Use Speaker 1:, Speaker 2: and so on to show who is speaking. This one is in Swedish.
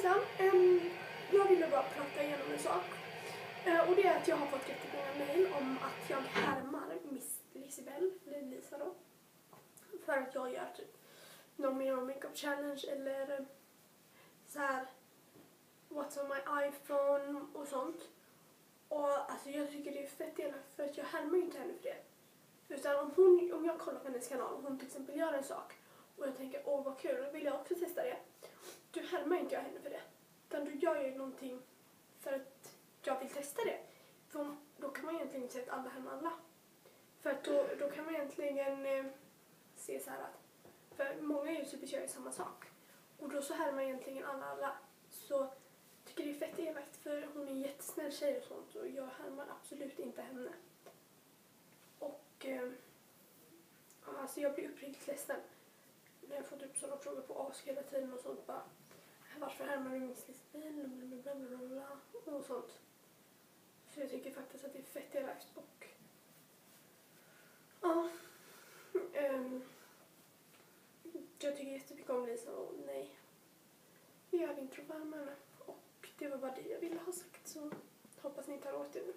Speaker 1: Lisa. Jag ville bara prata igenom en sak. Och det är att jag har fått jättemånga mejl om att jag härmar Miss Lisibel, eller Lisa då. För att jag gör typ någon mer makeup challenge eller så här what's on my iPhone och sånt. Och alltså jag tycker det är fett elakt för att jag härmar ju inte henne för det. Utan om jag kollar på hennes kanal och hon till exempel gör en sak och jag tänker åh vad kul, vill jag också testa det. Då härmar inte jag henne för det. Utan då gör jag ju någonting för att jag vill testa det. För då kan man egentligen inte säga att alla härmar alla. För att då kan man egentligen se så här att för många YouTubers gör ju samma sak. Och då så härmar egentligen alla. Så tycker det är fett elakt för hon är en jättesnäll tjej och sånt. Och jag härmar absolut inte henne. Och alltså jag blir uppriktigt ledsen. När jag får typ sådana frågor på ask hela tiden och sånt bara. Varför härmar du Miss Lisibel? Och sånt. Så jag tycker faktiskt att det är fett elakt. Och ja. Jag tycker jättemycket om Lisa och nej. Jag vill inte vara med henne. Och det var bara det jag ville ha sagt. Så hoppas ni tar åt er nu.